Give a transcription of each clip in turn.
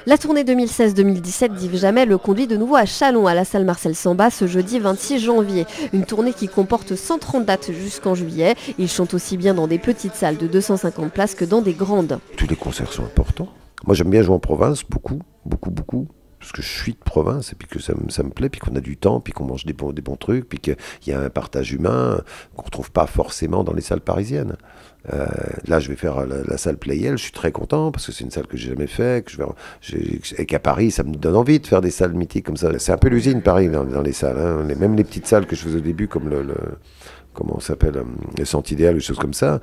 La tournée 2016-2017 d'Yves Jamel le conduit de nouveau à Châlons, à la salle Marcel Samba, ce jeudi 26 janvier. Une tournée qui comporte 130 dates jusqu'en juillet. Il chante aussi bien dans des petites salles de 250 places que dans des grandes. Tous les concerts sont importants. Moi j'aime bien jouer en province, beaucoup. Parce que je suis de province et puis que ça me plaît, puis qu'on a du temps, puis qu'on mange des bons trucs, puis qu'il y a un partage humain qu'on ne retrouve pas forcément dans les salles parisiennes. Là, je vais faire la salle Playel, je suis très content parce que c'est une salle que j'ai jamais fait, et qu'à Paris, ça me donne envie de faire des salles mythiques comme ça. C'est un peu l'usine, Paris, dans les salles. Hein. Même les petites salles que je faisais au début, comme comment on s'appelle, le Centre Idéal, des choses comme ça.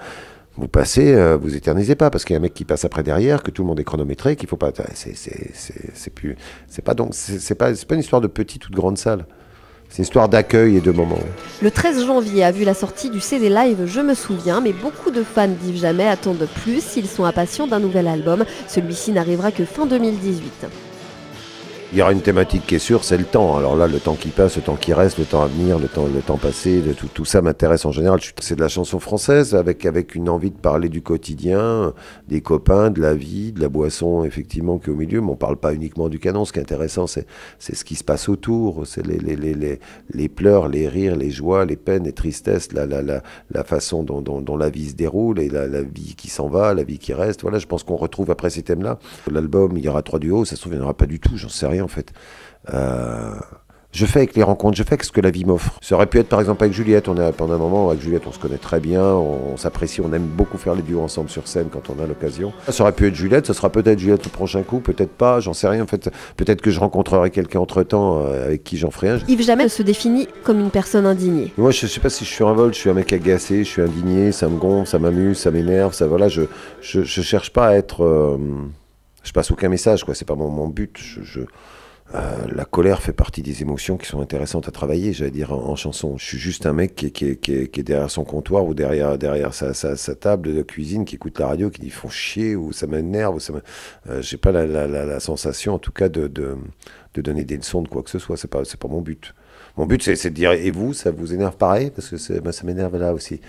Vous passez, vous éternisez pas parce qu'il y a un mec qui passe après derrière, que tout le monde est chronométré, qu'il faut pas. C'est pas une histoire de petite ou de grande salle. C'est une histoire d'accueil et de moments. Le 13 janvier a vu la sortie du CD live Je me souviens, mais beaucoup de fans d'Yves Jamel attendent plus. Ils sont impatients d'un nouvel album. Celui-ci n'arrivera que fin 2018. Il y aura une thématique qui est sûre, c'est le temps. Alors là, le temps qui passe, le temps qui reste, le temps à venir, le temps passé, tout ça m'intéresse en général. C'est de la chanson française avec une envie de parler du quotidien, des copains, de la vie, de la boisson, effectivement, qui est au milieu. Mais on ne parle pas uniquement du canon. Ce qui est intéressant, c'est ce qui se passe autour. C'est les pleurs, les rires, les joies, les peines, les tristesses, la façon dont la vie se déroule et la vie qui s'en va, la vie qui reste. Voilà, je pense qu'on retrouve après ces thèmes-là. L'album, il y aura 3 duos, ça se trouve, il n'y en aura pas du tout, j'en sais rien. En fait, je fais avec les rencontres, je fais avec ce que la vie m'offre. Ça aurait pu être par exemple avec Juliette. Pendant un moment avec Juliette, on se connaît très bien, on s'apprécie, on aime beaucoup faire les duos ensemble sur scène quand on a l'occasion. Ça aurait pu être Juliette, ça sera peut-être Juliette le prochain coup, peut-être pas, j'en sais rien en fait. Peut-être que je rencontrerai quelqu'un entre temps avec qui j'en ferai un. Yves Jamel se définit comme une personne indignée. Moi, je sais pas si je suis un vol, je suis un mec agacé, je suis indigné, ça me gonfle, ça m'amuse, ça m'énerve, ça voilà. Je cherche pas à être, je passe aucun message quoi. C'est pas mon but. La colère fait partie des émotions qui sont intéressantes à travailler, j'allais dire, en chanson. Je suis juste un mec qui est derrière son comptoir ou derrière sa table de cuisine, qui écoute la radio, qui dit « font chier » ou « ça m'énerve » ou j'ai pas la sensation, en tout cas, de donner des leçons de quoi que ce soit. C'est pas mon but. Mon but, c'est de dire « et vous, ça vous énerve pareil ?» Parce que ça m'énerve là aussi.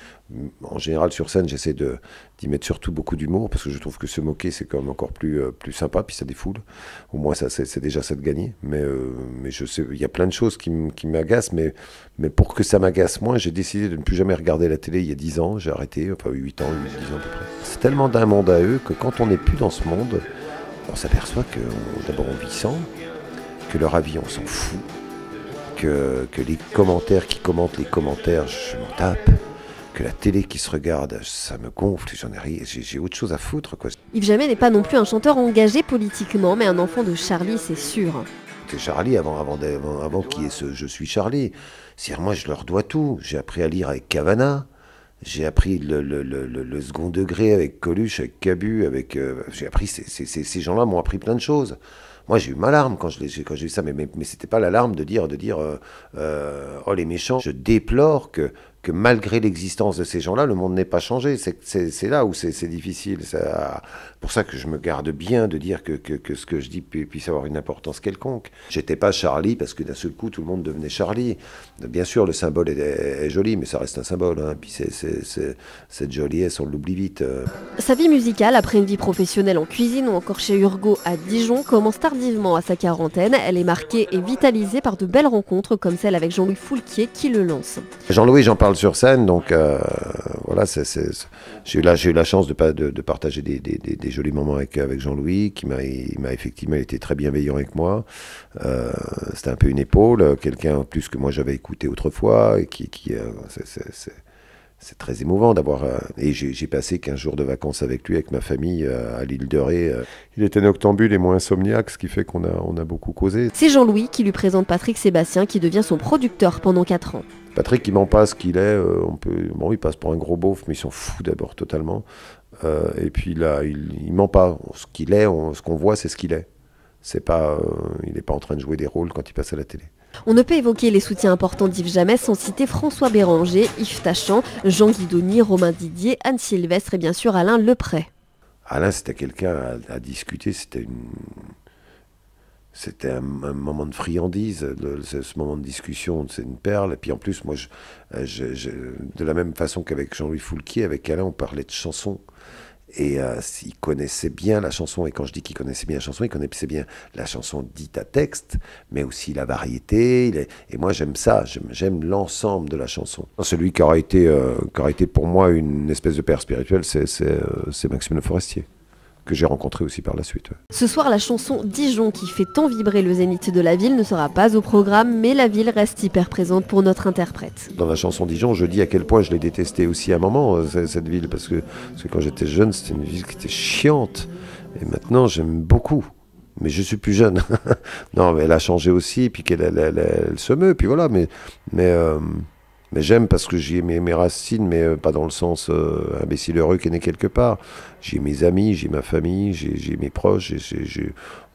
En général, sur scène, j'essaie d'y mettre surtout beaucoup d'humour, parce que je trouve que se moquer, c'est quand même encore plus sympa, puis ça défoule. Au moins, c'est déjà ça de gagner. Mais je sais, il y a plein de choses qui m'agacent, mais pour que ça m'agace moins, j'ai décidé de ne plus jamais regarder la télé il y a 10 ans. J'ai arrêté, enfin 8 ans, 10 ans à peu près. C'est tellement d'un monde à eux que quand on n'est plus dans ce monde, on s'aperçoit que d'abord on vit sans, que leur avis, on s'en fout. Que les commentaires qui commentent les commentaires, je m'en tape. Que la télé qui se regarde, ça me gonfle, j'en ai rien, j'ai autre chose à foutre, quoi. Yves Jamel n'est pas non plus un chanteur engagé politiquement, mais un enfant de Charlie, c'est sûr. C'est Charlie avant qu'il y ait ce « Je suis Charlie ». C'est-à-dire, moi, je leur dois tout. J'ai appris à lire avec Cavana. J'ai appris le second degré avec Coluche, avec Cabu, j'ai appris, ces gens-là m'ont appris plein de choses. Moi, j'ai eu ma larme quand j'ai vu ça, mais c'était pas la larme de dire oh les méchants. Je déplore que malgré l'existence de ces gens-là, le monde n'ait pas changé. C'est là où c'est difficile. C'est pour ça que je me garde bien de dire que ce que je dis puisse avoir une importance quelconque. J'étais pas Charlie parce que d'un seul coup, tout le monde devenait Charlie. Bien sûr, le symbole est joli, mais ça reste un symbole. Hein. Puis cette joliesse, on l'oublie vite. Sa vie musicale, après une vie professionnelle en cuisine ou encore chez Urgo à Dijon, commence tardivement à sa quarantaine. Elle est marquée et vitalisée par de belles rencontres comme celle avec Jean-Louis Foulquier qui le lance. Jean-Louis, j'en parle sur scène, donc voilà, j'ai eu la chance de partager des jolis moments avec Jean-Louis, il m'a effectivement été très bienveillant avec moi. C'était un peu une épaule, quelqu'un plus que moi j'avais écouté autrefois, et c'est très émouvant d'avoir... et j'ai passé 15 jours de vacances avec lui, avec ma famille, à l'île de Ré. Il était noctambule et moi insomniaque, ce qui fait qu'on a beaucoup causé. C'est Jean-Louis qui lui présente Patrick Sébastien, qui devient son producteur pendant 4 ans. Patrick, il ment pas ce qu'il est. Il passe pour un gros beauf, mais il s'en fout d'abord totalement. Et puis là, il ment pas. Ce qu'il est, ce qu'on voit, c'est ce qu'il est. Il n'est pas en train de jouer des rôles quand il passe à la télé. On ne peut évoquer les soutiens importants d'Yves Jamel sans citer François Béranger, Yves Tachant, Jean Guidoni, Romain Didier, Anne Sylvestre et bien sûr Alain Lepret. Alain, c'était quelqu'un à discuter, c'était un moment de friandise, ce moment de discussion, c'est une perle. Et puis en plus, moi, de la même façon qu'avec Jean-Louis Foulquier, avec Alain, on parlait de chansons. Et il connaissait bien la chanson, et quand je dis qu'il connaissait bien la chanson, il connaissait bien la chanson dite à texte, mais aussi la variété, et moi j'aime ça, j'aime l'ensemble de la chanson. Celui qui aura été pour moi une espèce de père spirituel, c'est Maxime Le Forestier, que j'ai rencontré aussi par la suite. Ce soir, la chanson Dijon, qui fait tant vibrer le zénith de la ville, ne sera pas au programme, mais la ville reste hyper présente pour notre interprète. Dans la chanson Dijon, je dis à quel point je l'ai détestée aussi à un moment, cette ville, parce que quand j'étais jeune, c'était une ville qui était chiante, et maintenant j'aime beaucoup. Mais je suis plus jeune. Non, mais elle a changé aussi, puis elle se meut, puis voilà, mais j'aime parce que j'y ai mes racines, mais pas dans le sens imbécile heureux qui est né quelque part. J'ai mes amis, j'ai ma famille, j'ai mes proches,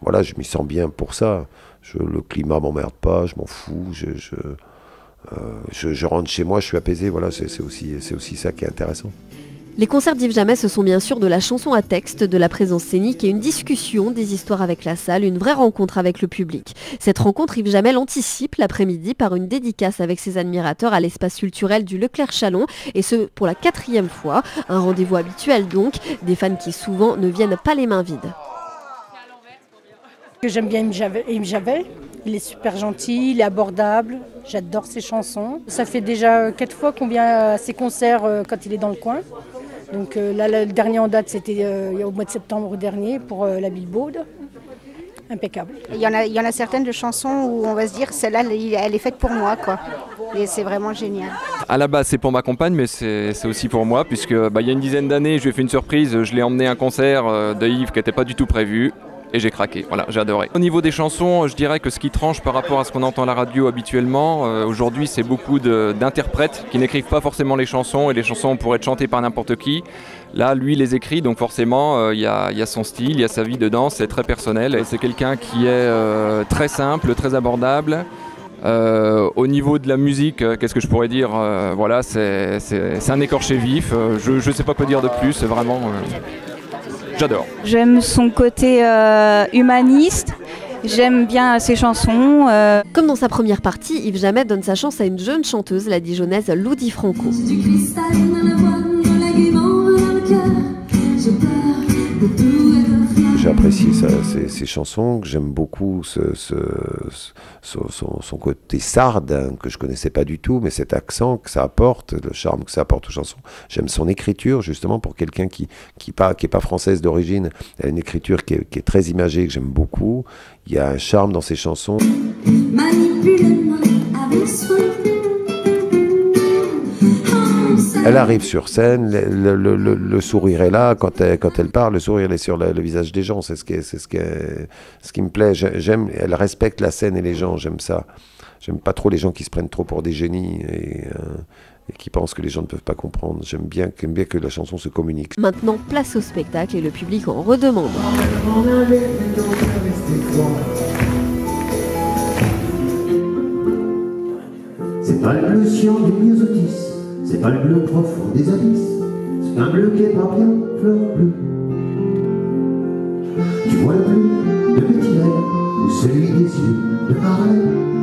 voilà, je m'y sens bien pour ça. Le climat m'emmerde pas, je m'en fous, je rentre chez moi, je suis apaisé, voilà, c'est aussi ça qui est intéressant. Les concerts d'Yves Jamais, ce sont bien sûr de la chanson à texte, de la présence scénique et une discussion, des histoires avec la salle, une vraie rencontre avec le public. Cette rencontre, Yves Jamais l'anticipe l'après-midi par une dédicace avec ses admirateurs à l'espace culturel du Leclerc-Chalon, et ce pour la 4e fois. Un rendez-vous habituel donc, des fans qui souvent ne viennent pas les mains vides. J'aime bien Yves Jamais, il est super gentil, il est abordable, j'adore ses chansons. Ça fait déjà 4 fois qu'on vient à ses concerts quand il est dans le coin. Donc là, le dernier en date, c'était au mois de septembre dernier pour la Bilbao. Impeccable. Il y en a certaines de chansons où on va se dire, celle-là, elle est faite pour moi, quoi. Et c'est vraiment génial. À la base, c'est pour ma compagne, mais c'est aussi pour moi, puisque il y a une dizaine d'années, je lui ai fait une surprise. Je l'ai emmené à un concert de Yves qui n'était pas du tout prévu. Et j'ai craqué, voilà, j'ai adoré. Au niveau des chansons, je dirais que ce qui tranche par rapport à ce qu'on entend à la radio habituellement, aujourd'hui c'est beaucoup d'interprètes qui n'écrivent pas forcément les chansons, et les chansons pourraient être chantées par n'importe qui. Là, lui les écrit, donc forcément, il y a son style, il y a sa vie dedans, c'est très personnel. Et c'est quelqu'un qui est très simple, très abordable. Au niveau de la musique, qu'est-ce que je pourrais dire, voilà, c'est un écorché vif, je ne sais pas quoi dire de plus, c'est vraiment... J'adore. J'aime son côté humaniste, j'aime bien ses chansons. Comme dans sa première partie, Yves Jamais donne sa chance à une jeune chanteuse, la dijonnaise Lou Di Franco. J'ai apprécié ses chansons, que j'aime beaucoup son côté sarde, hein, que je connaissais pas du tout, mais cet accent que ça apporte, le charme que ça apporte aux chansons. J'aime son écriture, justement, pour quelqu'un qui est pas française d'origine. Elle a une écriture qui est très imagée, que j'aime beaucoup. Il y a un charme dans ses chansons. Manipule-moi avec soin. Elle arrive sur scène, le sourire est là, quand elle parle, le sourire est sur le visage des gens, c'est ce qui me plaît. Elle respecte la scène et les gens, j'aime ça. J'aime pas trop les gens qui se prennent trop pour des génies et qui pensent que les gens ne peuvent pas comprendre. J'aime bien que la chanson se communique. Maintenant, place au spectacle et le public en redemande. C'est pas le bleu cyan du myosotis. C'est pas le bleu profond des abysses, c'est un bleu qui est pas bien fleur bleue. Tu vois le bleu de Béthilène ou celui des yeux de Marlène.